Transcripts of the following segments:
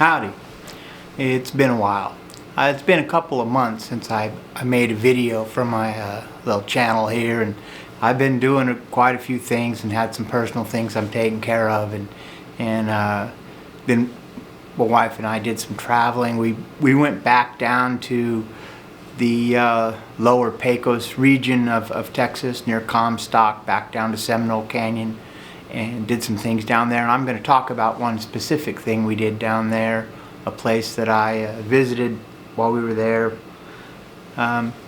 Howdy. It's been a while. It's been a couple of months since I made a video for my little channel here, and I've been doing quite a few things and had some personal things I'm taking care of, and then my wife and I did some traveling. We went back down to the lower Pecos region of Texas near Comstock, back down to Seminole Canyon, and did some things down there. And I'm going to talk about one specific thing we did down there, a place that I visited while we were there.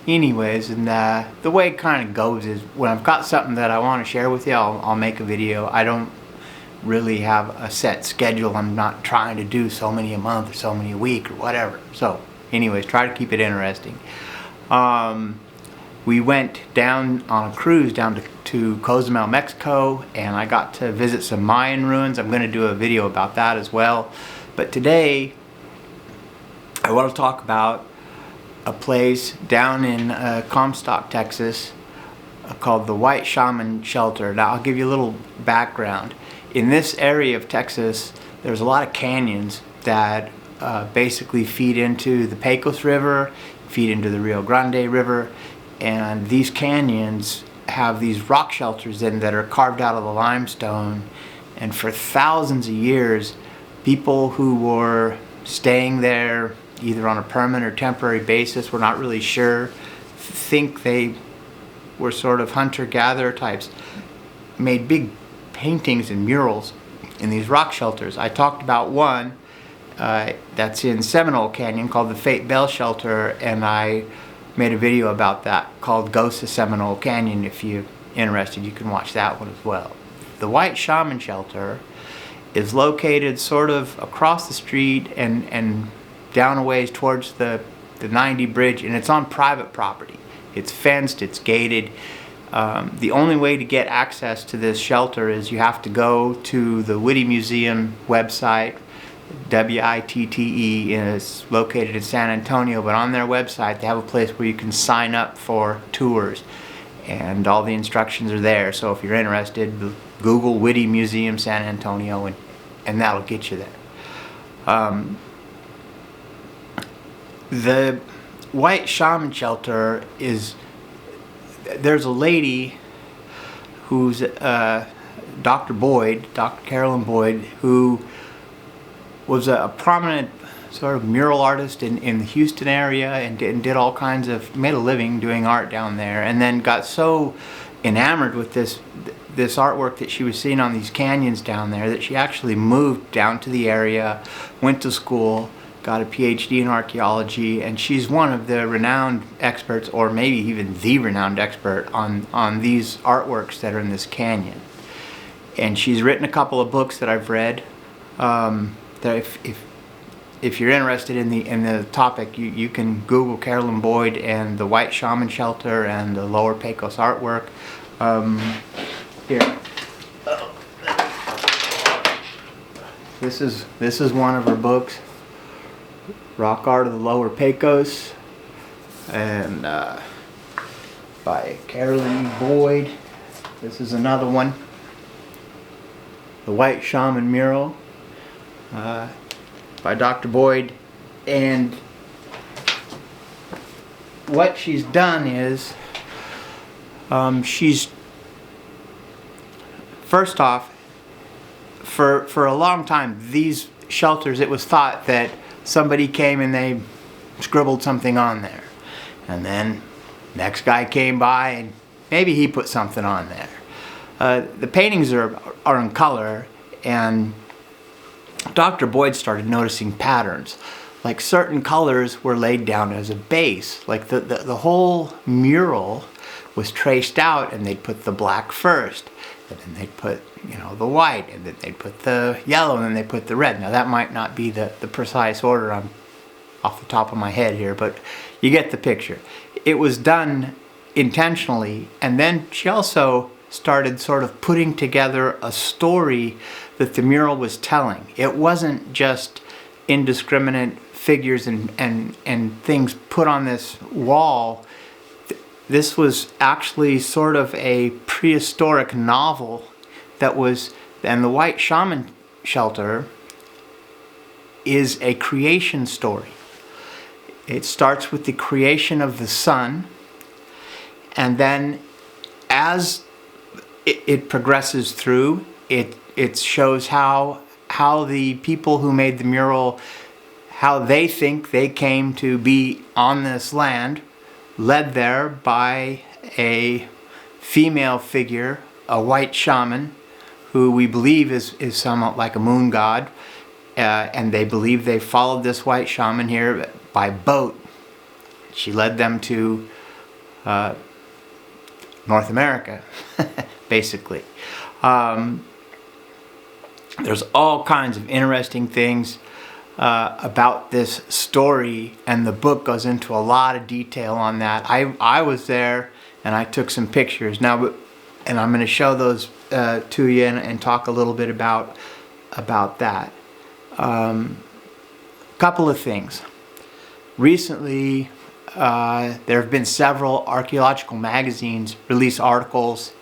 Anyways, and the way it kind of goes is when I've got something that I want to share with you, I'll make a video. I don't really have a set schedule. I'm not trying to do so many a month or so many a week or whatever. So anyways, try to keep it interesting. We went down on a cruise down to Cozumel, Mexico, and I got to visit some Mayan ruins. I'm going to do a video about that as well. But today I want to talk about a place down in Comstock, Texas, called the White Shaman shelter. Now I'll give you a little background. In this area of Texas, there's a lot of canyons that basically feed into the Pecos River, feed into the Rio Grande River, and these canyons have these rock shelters in that are carved out of the limestone. And for thousands of years, people who were staying there either on a permanent or temporary basis, we're not really sure, think they were sort of hunter-gatherer types, made big paintings and murals in these rock shelters. I talked about one that's in Seminole Canyon called the Fate Bell Shelter, and I made a video about that called Ghosts of Seminole Canyon. If you're interested, you can watch that one as well. The White Shaman shelter is located sort of across the street and down a ways towards the 90 bridge, and it's on private property. It's fenced, it's gated. The only way to get access to this shelter is you have to go to the Whitty Museum website, WITTE, and it's located in San Antonio, but on their website they have a place where you can sign up for tours, and all the instructions are there. So if you're interested, Google Whitty Museum San Antonio, and that'll get you there. The White Shaman shelter is, there's a lady who's Dr. Carolyn Boyd, who was a prominent sort of mural artist in the Houston area, and did all kinds of, made a living doing art down there, and then got so enamored with this artwork that she was seeing on these canyons down there that she actually moved down to the area, went to school, got a PhD in archaeology, and she's one of the renowned experts, or maybe even the renowned expert on these artworks that are in this canyon. And she's written a couple of books that I've read. That if you're interested in the topic, you can Google Carolyn Boyd and the White Shaman shelter and the Lower Pecos artwork. Here. This is one of her books, Rock Art of the Lower Pecos, and by Carolyn Boyd. This is another one, the White Shaman mural, by Dr. Boyd. And what she's done is she's, first off, for a long time, these shelters, it was thought that somebody came and they scribbled something on there, and then next guy came by and maybe he put something on there. The paintings are in color, and Dr. Boyd started noticing patterns. Like certain colors were laid down as a base. Like the whole mural was traced out, and they'd put the black first, and then they'd put, you know, the white, and then they'd put the yellow, and then they put the red. Now that might not be the precise order off the top of my head here, but you get the picture. It was done intentionally, and then she also started sort of putting together a story that the mural was telling. It wasn't just indiscriminate figures and things put on this wall. This was actually sort of a prehistoric novel that was, and the White Shaman shelter is a creation story. It starts with the creation of the sun, and then as it progresses through, it shows how the people who made the mural, how they think they came to be on this land, led there by a female figure, a white shaman, who we believe is somewhat like a moon god, and they believe they followed this white shaman here by boat. She led them to North America, basically. There's all kinds of interesting things about this story, and the book goes into a lot of detail on that. I was there and I took some pictures now, and I'm going to show those to you and talk a little bit about that. Couple of things. Recently, there have been several archaeological magazines release articles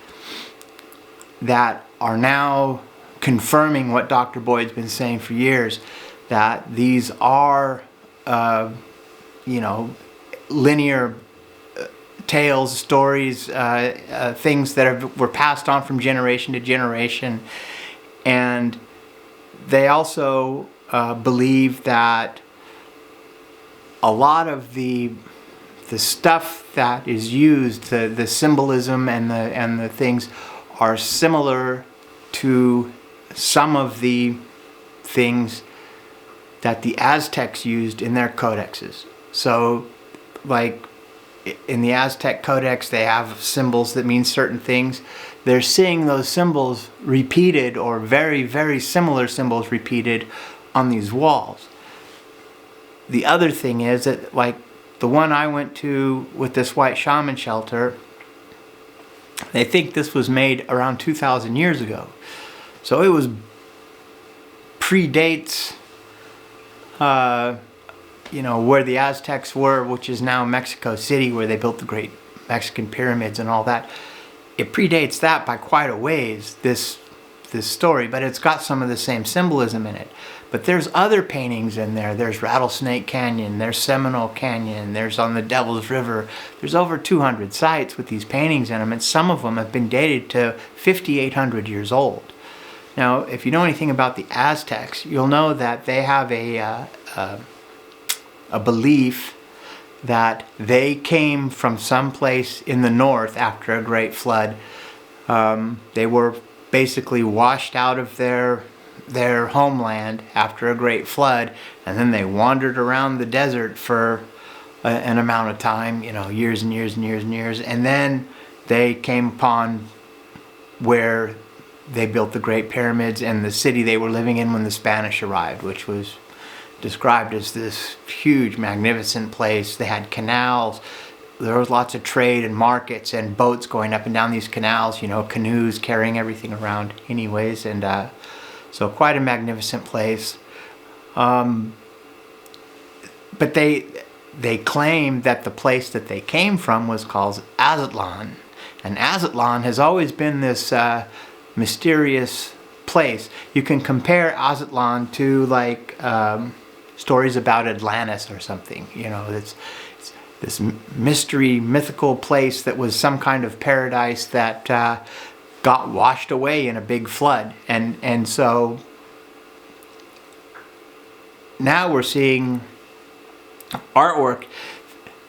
that are now confirming what Dr. Boyd's been saying for years, that these are, linear tales, stories, things that were passed on from generation to generation. And they also believe that a lot of the stuff that is used, the symbolism and the things, are similar to some of the things that the Aztecs used in their codexes. So, like in the Aztec codex, they have symbols that mean certain things. They're seeing those symbols repeated, or very, very similar symbols repeated on these walls. The other thing is that, like the one I went to with this white shaman shelter, they think this was made around 2,000 years ago. So it predates, where the Aztecs were, which is now Mexico City, where they built the great Mexican pyramids and all that. It predates that by quite a ways, this story, but it's got some of the same symbolism in it. But there's other paintings in there. There's Rattlesnake Canyon, there's Seminole Canyon, there's on the Devil's River. There's over 200 sites with these paintings in them, and some of them have been dated to 5,800 years old. Now, if you know anything about the Aztecs, you'll know that they have a belief that they came from someplace in the north after a great flood. They were basically washed out of their homeland after a great flood, and then they wandered around the desert for an amount of time, years and years and years and years, and then they came upon where they built the Great Pyramids and the city they were living in when the Spanish arrived, which was described as this huge, magnificent place. They had canals. There was lots of trade and markets and boats going up and down these canals, canoes carrying everything around anyways. And so quite a magnificent place. But they claim that the place that they came from was called Aztlan. And Aztlan has always been this mysterious place. You can compare Aztlan to like stories about Atlantis or something. It's this mystery, mythical place that was some kind of paradise that got washed away in a big flood. And so now we're seeing artwork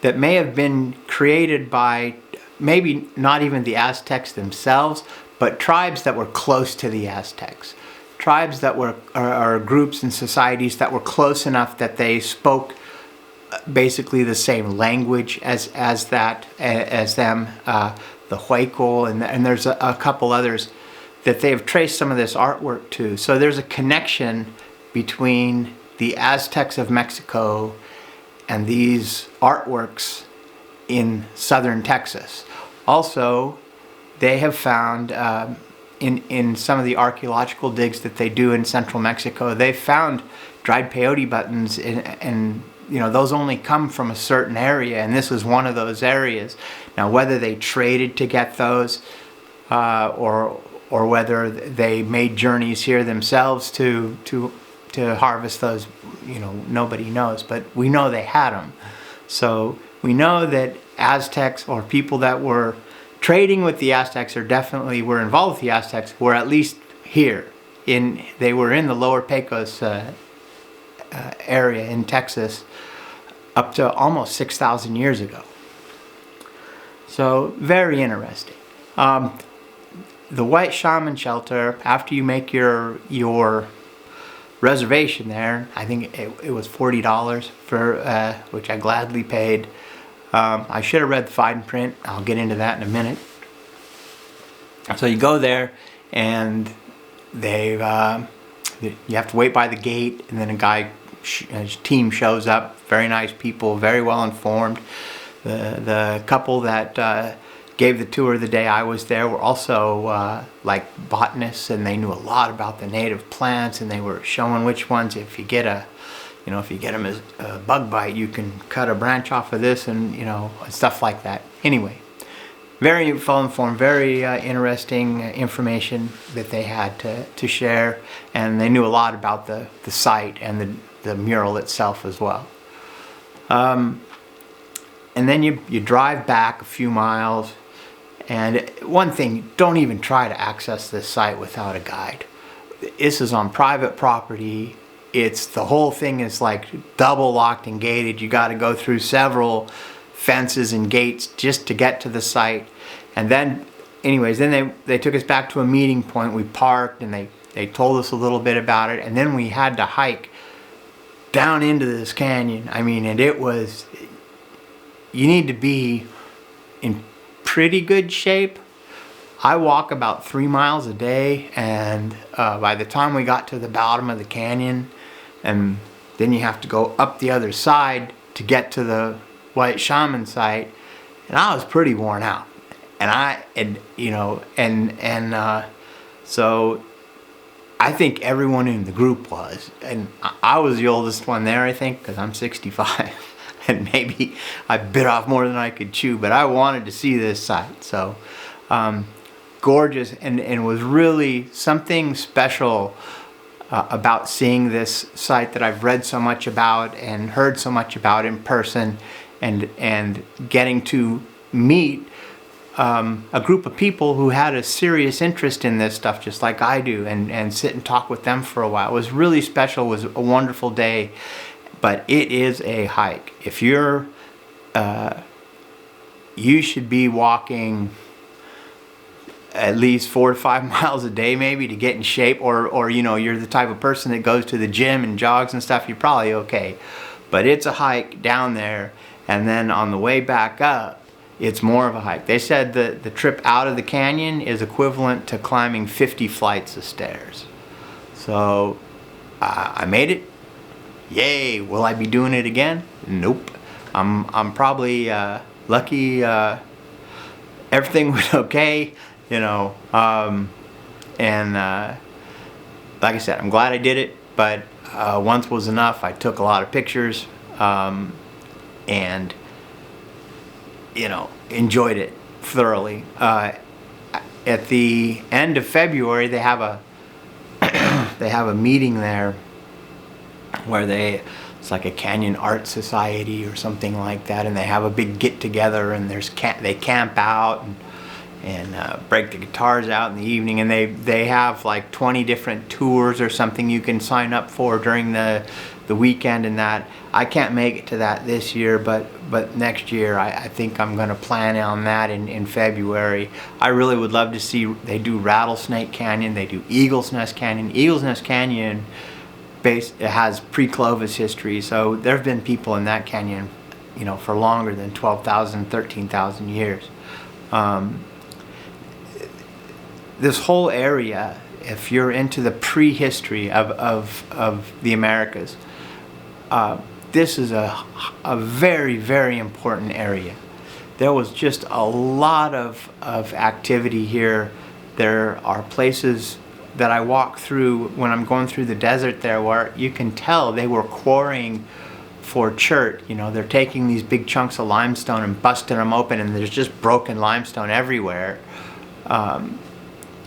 that may have been created by maybe not even the Aztecs themselves, but tribes that were close to the Aztecs. Tribes that are groups and societies that were close enough that they spoke basically the same language as them, the Huayco, and there's a couple others that they have traced some of this artwork to. So there's a connection between the Aztecs of Mexico and these artworks in southern Texas. Also, they have found in some of the archaeological digs that they do in central Mexico, they've found dried peyote buttons, and those only come from a certain area, and this is one of those areas. Now, whether they traded to get those, or whether they made journeys here themselves to to harvest those, nobody knows, but we know they had them. So we know that Aztecs, or people that were trading with the Aztecs, or definitely were involved with the Aztecs, were at least here. They were in the Lower Pecos area in Texas up to almost 6,000 years ago. So very interesting. The White Shaman shelter, after you make your reservation there, I think it was $40 for which I gladly paid. I should have read the fine print. I'll get into that in a minute. So you go there, and you have to wait by the gate, and then his team shows up. Very nice people, very well informed. The couple that gave the tour the day I was there were also like botanists, and they knew a lot about the native plants, and they were showing which ones, if you get them as a bug bite, you can cut a branch off of this, and stuff like that. Anyway, very well informed, very interesting information that they had to share, and they knew a lot about the site and the mural itself as well. And then you drive back a few miles, and one thing, don't even try to access this site without a guide. This is on private property. The whole thing is like double locked and gated. You got to go through several fences and gates just to get to the site. And then, anyways, then they took us back to a meeting point. We parked, and they told us a little bit about it, and then we had to hike down into this canyon. I mean, and it was, you need to be in pretty good shape. I walk about 3 miles a day, and by the time we got to the bottom of the canyon, and then you have to go up the other side to get to the White Shaman site, and I was pretty worn out. So I think everyone in the group was, and I was the oldest one there, I think, because I'm 65, and maybe I bit off more than I could chew, but I wanted to see this site. So gorgeous, and it was really something special about seeing this site that I've read so much about and heard so much about in person, and getting to meet a group of people who had a serious interest in this stuff just like I do, and sit and talk with them for a while. It was really special. It was a wonderful day, but it is a hike. If you're you should be walking at least 4 to 5 miles a day maybe to get in shape, or you're the type of person that goes to the gym and jogs and stuff, you're probably okay. But it's a hike down there, and then on the way back up, it's more of a hike. They said the trip out of the canyon is equivalent to climbing 50 flights of stairs. So I made it. Yay! Will I be doing it again? Nope. I'm probably lucky. Everything was okay. And like I said, I'm glad I did it, but once was enough. I took a lot of pictures, and enjoyed it thoroughly. At the end of February, they have a meeting there where it's like a Canyon Art Society or something like that, and they have a big get together, and they camp out and break the guitars out in the evening, and they have like 20 different tours or something you can sign up for during the weekend, and that I can't make it to that this year, but next year I think I'm going to plan on that in February. I really would love to see. They do Rattlesnake Canyon, they do Eagle's Nest Canyon. Eagle's Nest Canyon it has pre-Clovis history, so there have been people in that canyon for longer than 12,000, 13,000 years. This whole area, if you're into the prehistory of the Americas, this is a very, very important area. There was just a lot of activity here. There are places that I walk through when I'm going through the desert there where you can tell they were quarrying for chert. They're taking these big chunks of limestone and busting them open, and there's just broken limestone everywhere. And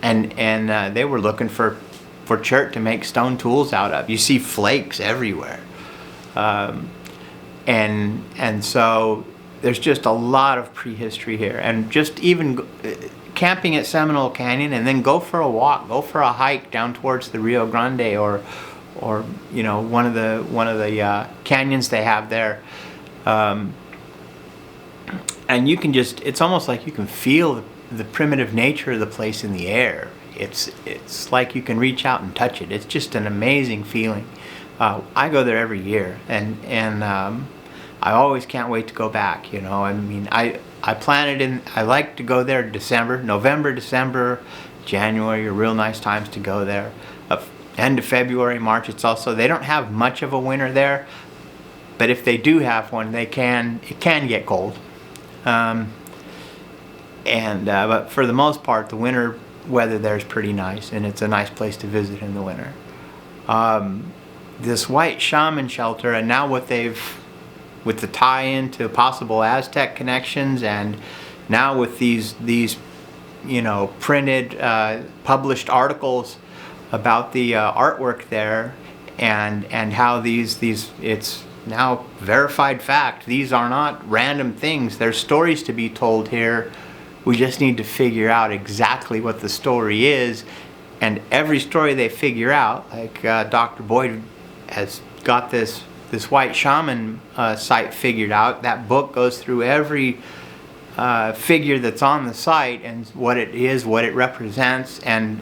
they were looking for for chert to make stone tools out of. You see flakes everywhere. And so there's just a lot of prehistory here. And just even camping at Seminole Canyon, and then go for a walk, go for a hike down towards the Rio Grande, or you know, one of the canyons they have there. And you can just, it's almost like you can feel the primitive nature of the place in the air. It's like you can reach out and touch it. It's just an amazing feeling. I go there every year, and I always can't wait to go back. You know, I mean, I like to go there December, November, December, January are real nice times to go there. End of February, March, it's also, they don't have much of a winter there, but if they do have one, it can get cold. But for the most part, the winter weather there is pretty nice, and it's a nice place to visit in the winter. This White Shaman shelter, and now with the tie-in to possible Aztec connections, and now with these you know, printed, published articles about the artwork there, and how these it's now verified fact. These are not random things. There's stories to be told here. We just need to figure out exactly what the story is, and every story they figure out, like Dr. Boyd has got this White Shaman site figured out. That book goes through every figure that's on the site and what it is, what it represents, and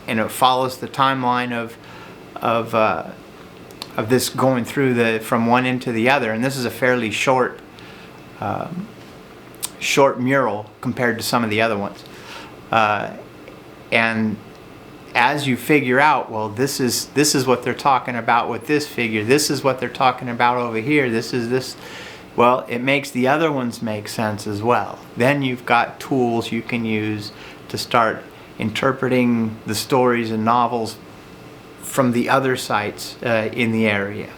it follows the timeline of this going through from one end to the other. And this is a fairly short mural compared to some of the other ones. And as you figure out, well, this is what they're talking about with this figure. This is what they're talking about over here. This is this. Well, it makes the other ones make sense as well. Then you've got tools you can use to start interpreting the stories and novels from the other sites in the area.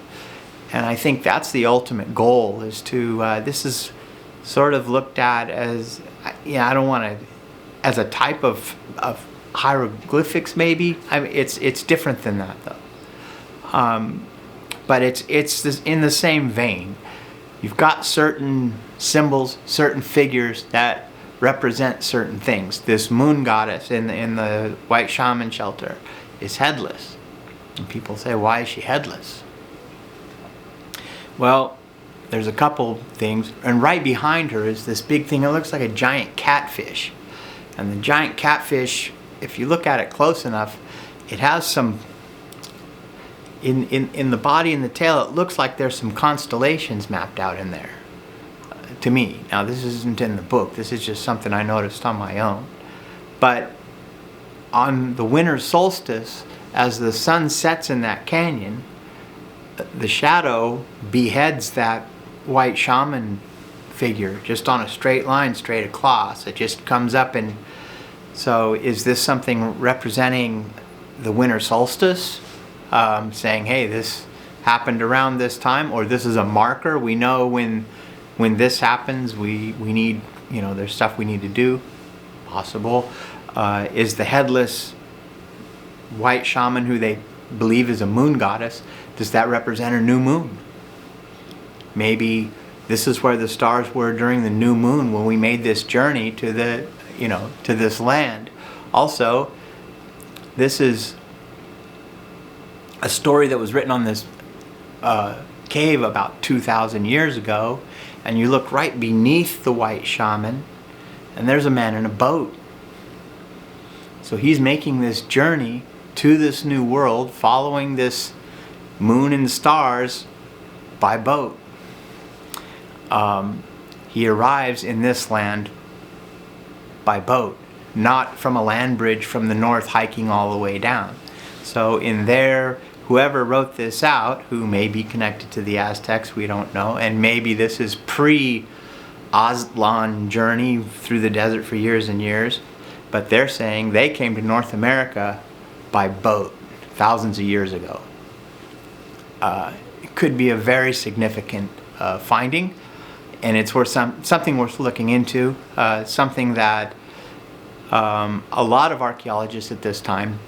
And I think that's the ultimate goal, is to, this is sort of looked at as, yeah, I don't want to, as a type of hieroglyphics maybe. I mean, it's different than that though. But it's in the same vein. You've got certain symbols, certain figures that represent certain things. This moon goddess in the White Shaman shelter is headless. And people say, why is she headless? Well, there's a couple things. And right behind her is this big thing. It looks like a giant catfish. And the giant catfish, if you look at it close enough, it has some, in the body and the tail, it looks like there's some constellations mapped out in there. To me. Now, this isn't in the book. This is just something I noticed on my own. But on the winter solstice, as the sun sets in that canyon, the shadow beheads that White Shaman figure just on a straight line, straight across. It just comes up. And so is this something representing the winter solstice? Saying, hey, this happened around this time, or this is a marker. We know when this happens, we need, you know, there's stuff we need to do. Possible. Is the headless White Shaman, who they believe is a moon goddess, does that represent a new moon? Maybe this is where the stars were during the new moon when we made this journey to the, you know, to this land. Also, this is a story that was written on this cave about 2,000 years ago, and you look right beneath the White Shaman, and there's a man in a boat. So he's making this journey to this new world, following this moon and stars by boat. He arrives in this land by boat, not from a land bridge from the north hiking all the way down. So in there, whoever wrote this out, who may be connected to the Aztecs, we don't know, and maybe this is pre-Aztlan journey through the desert for years and years, but they're saying they came to North America by boat thousands of years ago. It could be a very significant finding, and it's worth something worth looking into, something that a lot of archaeologists at this time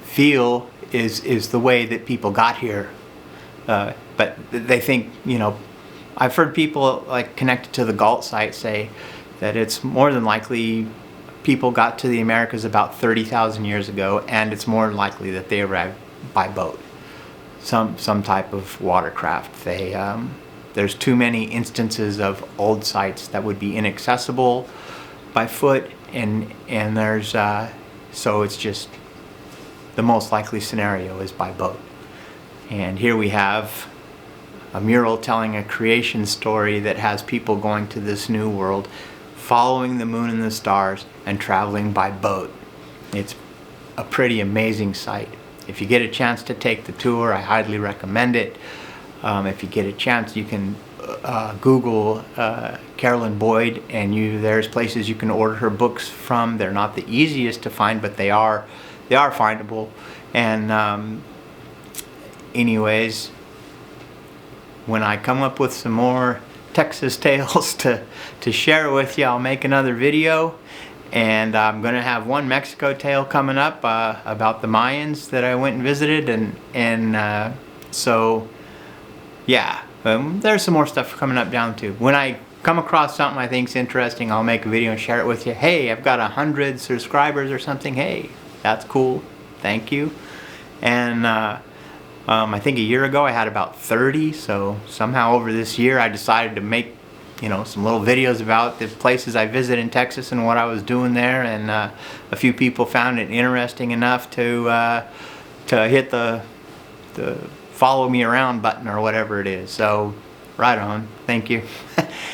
feel is the way that people got here. But they think, you know, I've heard people like connected to the Galt site say that it's more than likely people got to the Americas about 30,000 years ago, and it's more likely that they arrived by boat, some type of watercraft. There's too many instances of old sites that would be inaccessible by foot, and there's so it's just the most likely scenario is by boat. And here we have a mural telling a creation story that has people going to this new world, following the moon and the stars, and traveling by boat. It's a pretty amazing sight. If you get a chance to take the tour, I highly recommend it. If you get a chance, you can Google Carolyn Boyd, and there's places you can order her books from. They're not the easiest to find, but they are findable. And anyways, when I come up with some more Texas tales to share with you, I'll make another video. And I'm gonna have one Mexico tale coming up about the Mayans that I went and visited, and so yeah, there's some more stuff coming up down too. When I come across something I think's interesting, I'll make a video and share it with you. Hey, I've got 100 subscribers or something. Hey, that's cool. Thank you. And I think a year ago I had about 30, so somehow over this year I decided to make, you know, some little videos about the places I visit in Texas and what I was doing there, and a few people found it interesting enough to hit the follow me around button or whatever it is. So right on, thank you.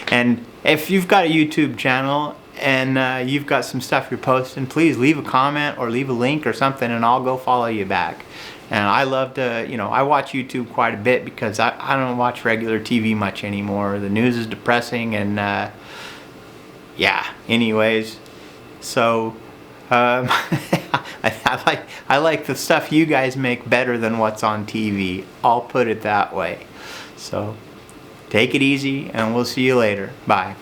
And if you've got a YouTube channel and you've got some stuff you're posting, please leave a comment or leave a link or something, and I'll go follow you back. And I love to, you know, I watch YouTube quite a bit because I don't watch regular TV much anymore. The news is depressing, and yeah, anyways. So I like the stuff you guys make better than what's on TV. I'll put it that way. So take it easy, and we'll see you later. Bye.